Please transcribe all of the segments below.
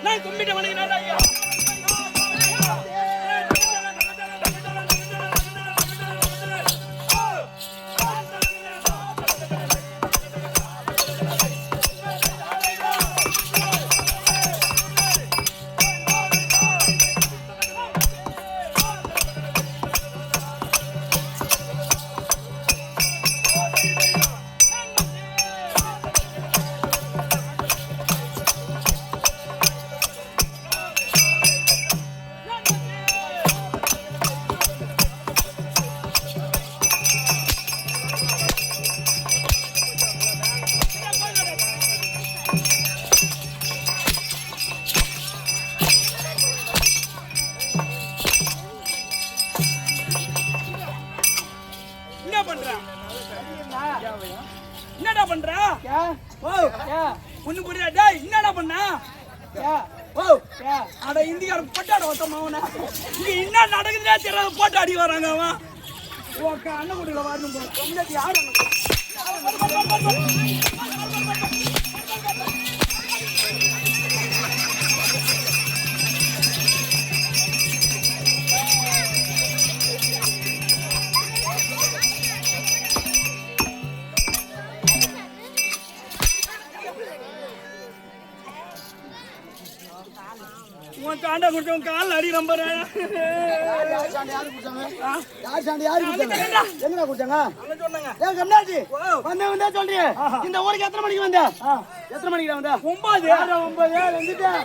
நான் கும்பிட்டு வணங்கினார் ஐயா. என்னடா பண்ற? ஒண்ணு புரியல. டேய் என்னடா பண்ண? அட இந்தியார பட்டாட ஓட்டமாவன. இங்க என்ன நடக்குதுன்னே தெரியல, போட்டு அடி வராங்க அவன். ஓகே அண்ணன் கூடல வரணும் போல. இன்னைக்கு யாரு? காண்டா குடிச்சவன் கால் அடி நம்பர் யார் சாண்டி யாரு குடிச்சாங்க? எங்கடா குடிச்சாங்க? ஏன் கண்ணாச்சி வந்தே சொல்றியே, இந்த ஊருக்கு எத்தனை மணிக்கு வந்த? எத்தனை மணிக்கு வந்த? 9 வந்துட்டேன்.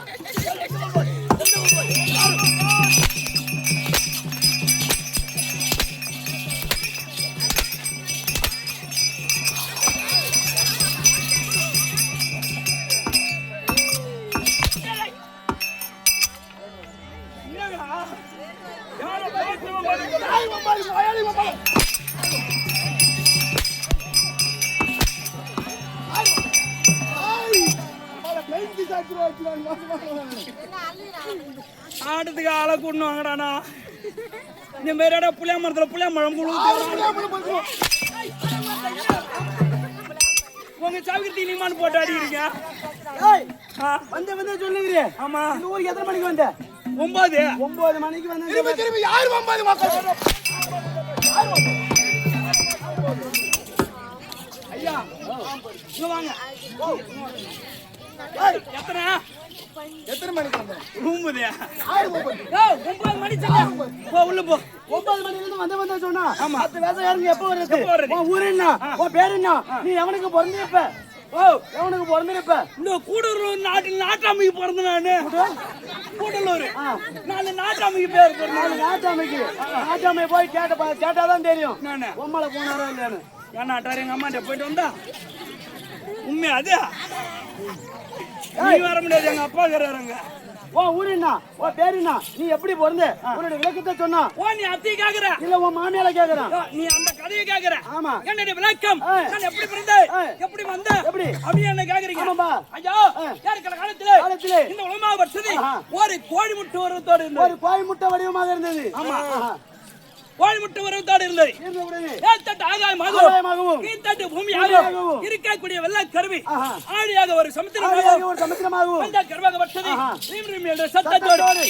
ஆட்டத்துக்கு ஆளை கூடணும் வாங்கடானா. இந்த மாதிரிடா புளியா மரத்துல புளியா மழம் உங்க சாவிக்கு நீமான்னு போட்டு அடிக்கிறீங்க. வந்து சொல்லுங்க. ஆமா, இந்த ஊருக்கு எத்தனை மணிக்கு வந்த? 9 மணிக்கு வந்து திரும்பி யாரு 9 மக்கள்? ஐயா இங்க வாங்க. எத்தனை மணிக்கு வந்த? 9 மணி போ உள்ள போ. 9 மணில இருந்து வந்த சொன்னா. மத்த வேலைக்காரங்க எப்ப வருது? உன் ஊரு என்ன? உன் பேர் என்ன? நீ எவனுக்கு பிறந்திருப்ப? எவனுக்கு பிறந்திருப்ப? இந்த கூடலூர் நாட்டாமைக்கு பிறந்த நானு. கூடலூர் நான் நாட்டாமைக்கு பேர் பிறந்த. நாட்டாமை போய் கேட்டாதான் தெரியும் பொம்மலை போனாரோ இல்லையானு. ஏன்னாட்டாரு எங்க அம்மாட்ட போயிட்டு வந்தா உண்மை அது நீ வர முடியாது. எங்க அப்பா இருக்கிறாங்க. உன் ஊரு என்ன? உன் பேரு என்ன? நீ எப்படி பிறந்த? உன்னோட விளக்கத்தை சொன்னா. நீ அத்தையை கேக்குற இல்ல உன் மாமியால கேக்குறான். நீ அந்த கதையை கேக்குற. ஆமா, என்னுடைய விளக்கம் நான் எப்படி பிறந்தேன், எப்படி வந்தேன், எப்படி அப்படி என்ன கேக்குறீங்க? ஆமாப்பா. ஐயா ஏற்கனவே காலத்திலே இந்த உலகமாக வச்சது ஒரு கோழி முட்டை வடிவத்தோடு இருந்தது. ஒரு கோழி முட்டை வடிவமாக இருந்தது. ஆமா, கோழி முட்டை வடிவத்தோடு இருந்தது. ஏத்தட்டு ஆகாயமாகவும் கீழ்த்தட்டு பூமியாகவும் இருக்கக்கூடிய வெள்ள கருவி ஆழியாக ஒரு சமுத்திரமாகவும் அந்த கருவாக வச்சது ரீம் ரீம் என்ற சத்தத்தோடு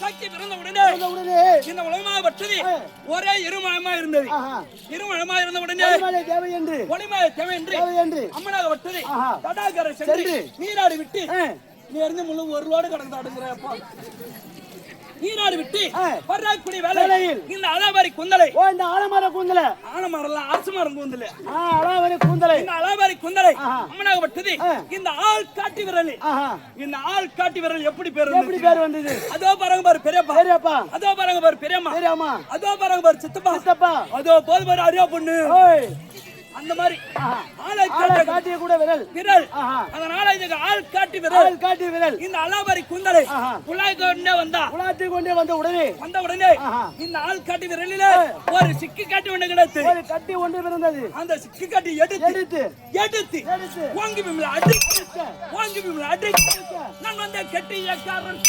சக்தி பிறந்த உடனே இந்த உலகமாக வச்சது ஒரே இருமயமா இருந்தது. இருமயமா இருந்த உடனே ஒளிமய தேவை என்று அம்மனாக வச்சது தடாகரை சென்று நீராடி விட்டு நீ இருந்து முழு ஒரு லோடு கடந்து அடுங்கிறப்பா. நீராடு விட்டு வரக்கூடிய வேலையில் இந்த அலமாரி குந்தலை கூந்தல ஆனமரம்ல அரசு மரம் கூந்தல அலாவரி கூந்தலை இந்த அலாபாரி குந்தலை அம்மனாகப்பட்டது இந்த ஆள் காட்டி விரல் இந்த ஆள் காட்டி விரல் எப்படி பேர் வந்தது அதோ பாருங்க பாரு பெரியப்பா அதோ பாருங்க பாரு பெரியம்மா அதோ பாருங்க பாரு சித்தப்பா அதோ போது பாரு அரியா பொண்ணு அந்த மாதிரி ஆளை காட்டிய கூட விரல் அதனால இதுக்கு ஆள் காட்டி விரல் இந்த அலாபாரி குந்தலை புலாய் கொண்டே வந்த உடனே இந்த ஆள் காட்டி விரலில ஒரு சிக்கி காட்டி ஒண்ணு கிடைத்து ஒரு கட்டி ஒன்று இருந்தது அந்த சிக்கி காட்டி எடுத்து வாங்கி பிம்ல அடி நான் வந்த கெட்டிய காரன்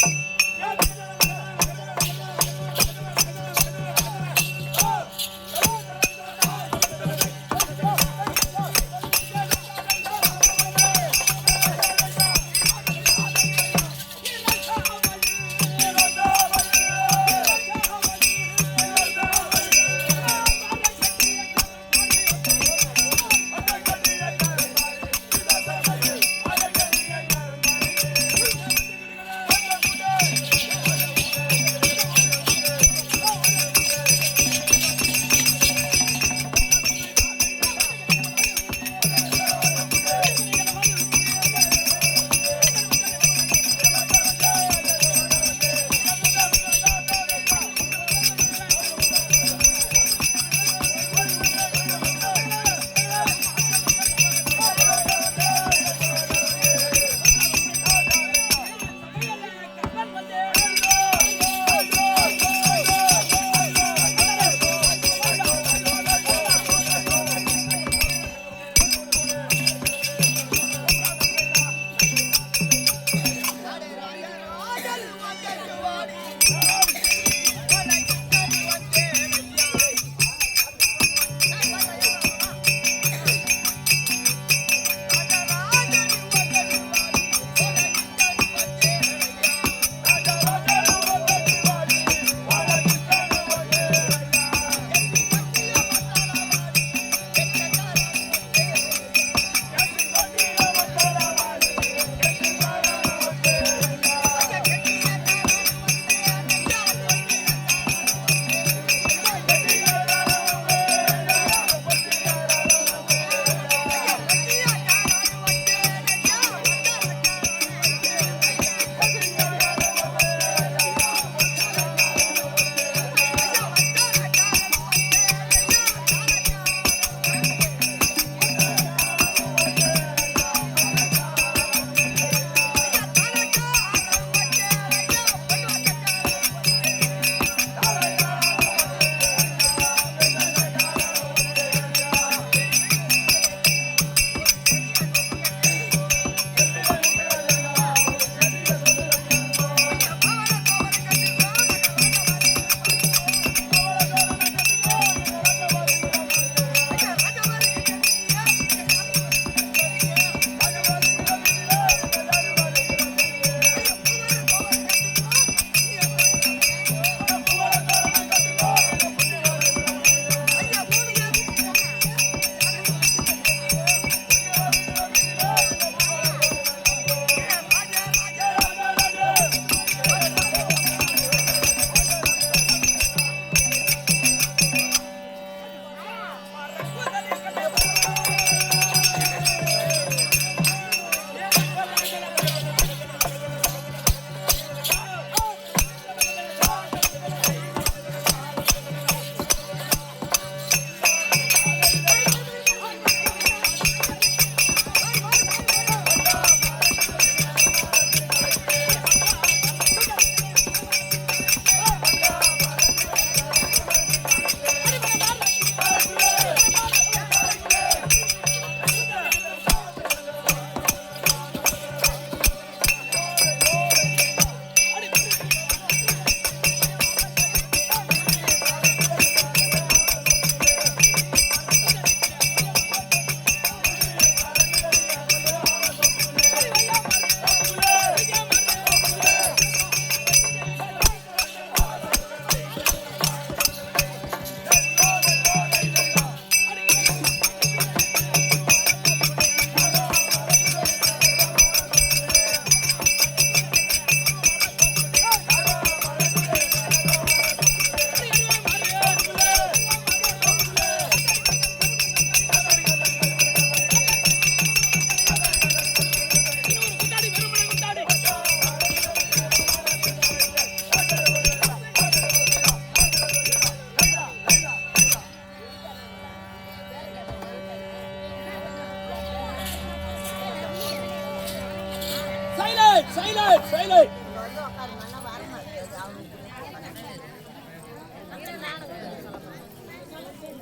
silent silent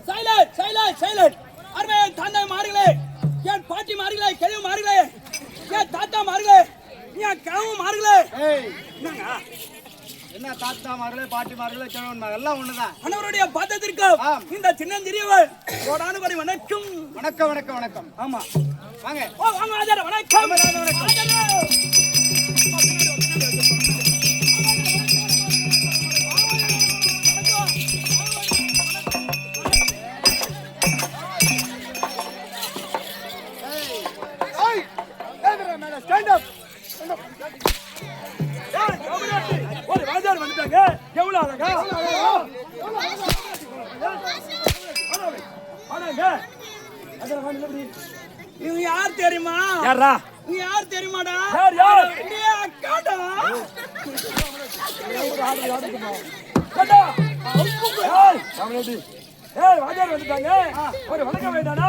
silent silent silent அருமை தந்தை மாறுகளே, என் பாட்டி மாறுகளே, கிழவு மாறுகளே, என் தாத்தா மாறுகளே, என் கிழவு மாறுகளே. என்னங்க என்ன தாத்தா மார்களே, பாட்டி மார்களே, கிழவன் மார்கள் எல்லாம் ஒண்ணுதான். அனைவருடைய பாத்தத்திற்கும் இந்த சின்னஞ்சிறியவர் கோடானு கோடி வணக்கம். வணக்கம் வணக்கம் வணக்கம். ஆமா வாங்க. ஓ வாங்க ஆச்சார வணக்கம். Stand up. ஒரு ராஜார் வந்துட்டாங்க. எவ்வளவு அழகா இவங்க யார் தெரியுமா? யாரா? நீ யார் தெரியுமாடா? யார் யார்? நீ அக்காடா. அக்கா. ஏய், ராமலடி. ஏய், ராஜார் வந்துட்டாங்க. ஒரு வணக்கம் வேண்டானா?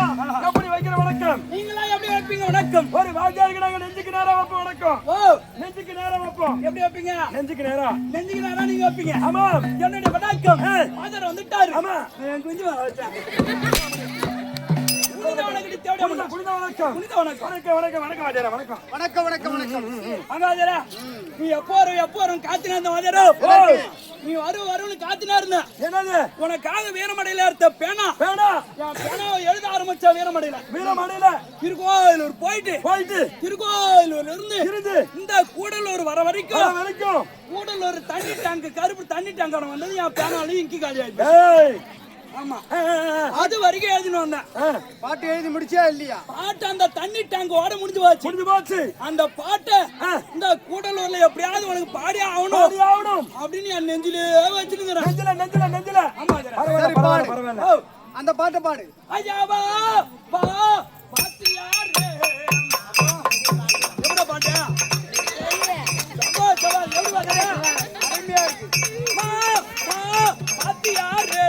எப்படி வைக்கிற வணக்கம்? நீங்களா எப்படி வைப்பீங்க வணக்கம்? ஒரு ராஜாருக்கு நாங்க நெஞ்சுக்கு நேரா வைப்போம் வணக்கம். ஓ, நெஞ்சுக்கு நேரா வைப்போம். எப்படி வைப்பீங்க? நெஞ்சுக்கு நேரா. நெஞ்சுக்கு நேரா நீங்க வைப்பீங்க. ஆமா. என்னுடைய வணக்கம். ராஜார் வந்துட்டாரு. ஆமா. நான் கொஞ்சம் வச்சேன். நீ எப்போ வரும் காத்தினா நீ வரும் காத்தினா இருந்த உனக்காக வீரமடையில இருந்த பேனா எழுத ஆரம்பிச்ச வீரமடையில திருக்கோயிலூர் போயிட்டு திருக்கோயிலூர்ல இருந்து இந்த கூடலூர் வர வரைக்கும் கூடலூர் தண்ணி டேங்க் கருப்பு தண்ணி டேங்க் வந்தது என் பேனாலையும் இங்கி காலி ஆயிடுச்சு. ஆமா அது வரைக்கும் எழுதினு வந்தேன். பாட்டு எழுதி முடிச்சா இல்லையா? பாட்டு அந்த தண்ணி டேங்க் ஓட முடிஞ்சு போச்சு. அந்த பாட்டை இந்த கூடலூர்ல எப்படியாவது உனக்கு பாடி ஆகணும் அப்படின்னு என் நெஞ்சிலே வச்சுக்கிறேன். நெஞ்சில ஆமா சரி பாடு. அந்த பாட்டை பாடு. ஐயாவா வா பாத்து யாரு எவ்வளவு பாட்டு எவ்வளவு அருமையா இருக்கு. பாத்து யாரு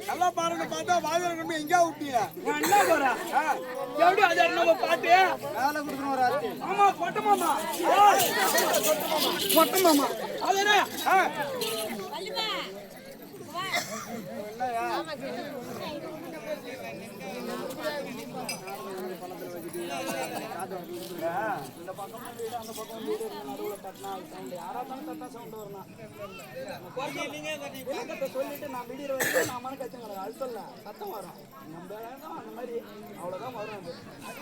நல்லா பாருங்க. பார்த்தா வாயில எங்க விட்டிய என்ன போறா எப்படி அது நம்ம பாட்டு வேலை கொடுக்கணும் ஒரு ஆச்சு. ஆமா பொட்டமாமா அதுனா இந்த பக்கம் அந்த பக்கம் நடுவுல தட்டினா சவுண்ட் யாராவது தட்டா சவுண்ட் வரணும். சொல்லிட்டு நான் விடிகிற வரைக்கும் நான் மன கச்சங்க அழுத்தல சத்தம் வரும். நம்ம அந்த மாதிரி அவ்வளவுதான் வரும்.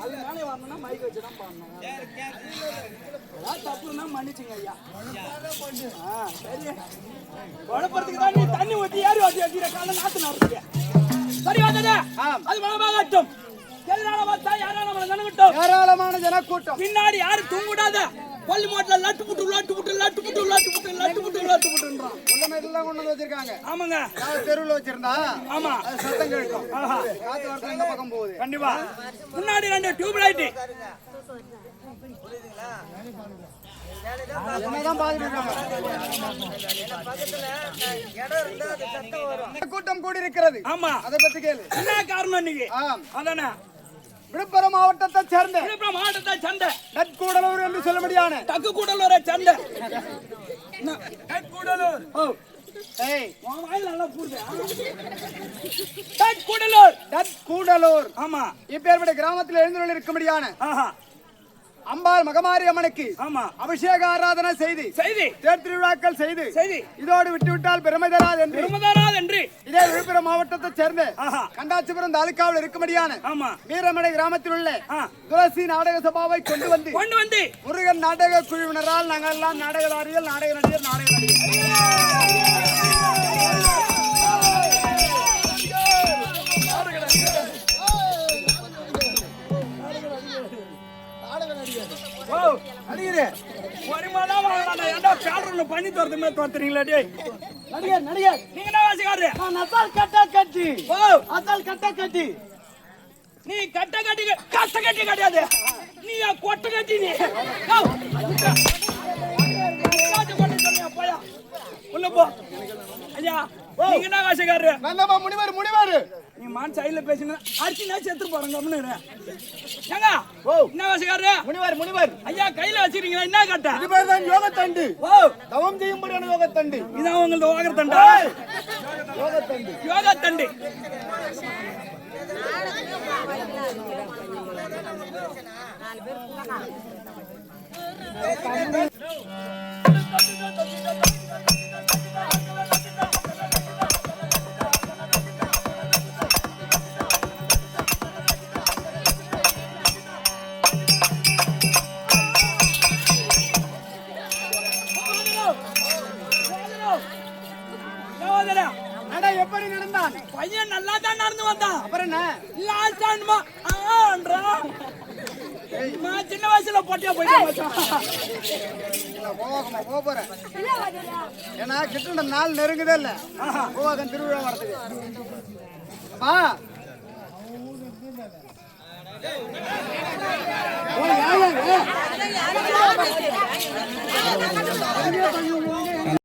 அது மேலே வரணும்னா மைக் வச்சுதான் பாடணும். ஏதாவது தப்புன்னா மன்னிச்சுங்க ஐயா. சரி குழப்பறதுக்கு தான் நீ தண்ணி ஊற்றி ஏறி வச்சு வைக்கிற காலம் நாத்து நடத்துங்க. சரி வந்தது அது மனமாகட்டும். ஏராளமான ஜனக்கூட்டம். பின்னாடி யாரும் தூங்கிடாத பள்ளி மாட்டுல லட்டு புட்டுன்றான். உள்ளமையெல்லாம் கொண்டு வந்து வச்சிருக்காங்க. ஆமாங்க. தெருவுல வச்சிருந்தா ஆமா சத்தம் கேட்கும். காத்து வரது இந்த பக்கம் போகுது. கண்டிப்பா. முன்னாடி 2 டியூப் லைட் என்னதான் பாத்துட்டு இருக்காங்க. கூட்டம் கூடி இருக்கிறது. ஆமா அதை பத்தி கேளு. என்ன காரணம் இன்னைக்கு? அதானே விழுப்புரம் மாவட்டத்தை சேர்ந்த நட்கூடலூர் என்று சொல்ல முடியாது. தக்குக்கூடலூரை சேர்ந்த கூடலூர். ஆமா இப்பேற்பட்ட கிராமத்தில் எழுந்து இருக்க முடியாது. அம்பாள் மகமாரி அம்மனுக்கு அபிஷேக ஆராதனை செய்து தேர் திருவிழாக்கள் செய்து இதோடு விட்டுவிட்டால் பெருமை தராது என்று இதே விழுப்புரம் மாவட்டத்தை சேர்ந்த கண்டாச்சிபுரம் தாலுகாவில் இருக்க முடியாது வீரமடை கிராமத்தில் உள்ள துளசி நாடக சபாவை கொண்டு வந்து முருகன் நாடக குழுவினரால் நாங்கள் எல்லாம் நாடகதாரிகள், நாடக நடிகர், நாடக நடிகர் பண்ணி தரது மாதிரி தோத்துறீங்களா? நடிகர் நடிகர். நீங்க என்ன வாசிக்காரு? நான் அசால் கட்ட கட்டி. ஓ அசால் கட்ட கட்டி. நீ கட்ட கட்டி கட்ட கட்டி கிடையாது. நீ கொட்ட கட்டி நீ. போயா உள்ள போ. ஐயா நீங்க என்ன வாசிக்காரு? நல்லமா முனிவர் முனிவர். நீ மான் சைடுல பேசினா அரிசி நான் செத்து போறேன் கம்முன்னு. ஏங்க என்ன வாசிக்காரு? முனிவர் முனிவர். ஐயா கையில வச்சிருக்கீங்களா? என்ன கட்ட? இது பேர் தான் யோகத்தண்டு. ஓ தவம் செய்யும்படியான யோகத்தண்டு. இதான் உங்களது ஓகரத்தண்டா? யோகத்தண்டு. யோகத்தண்டு. எப்படி நடந்தான்? பையன் நல்லா தான் நடந்து வந்தான். அப்புறம் என்ன? லாஸ்ட் டைம் சின்ன வயசுல போட்டியா போயிட்டேன். போறேன் ஏன்னா கிட்ட நாள் நெருங்குதே இல்ல கோவாகன் திருவிழா வரதுக்கு.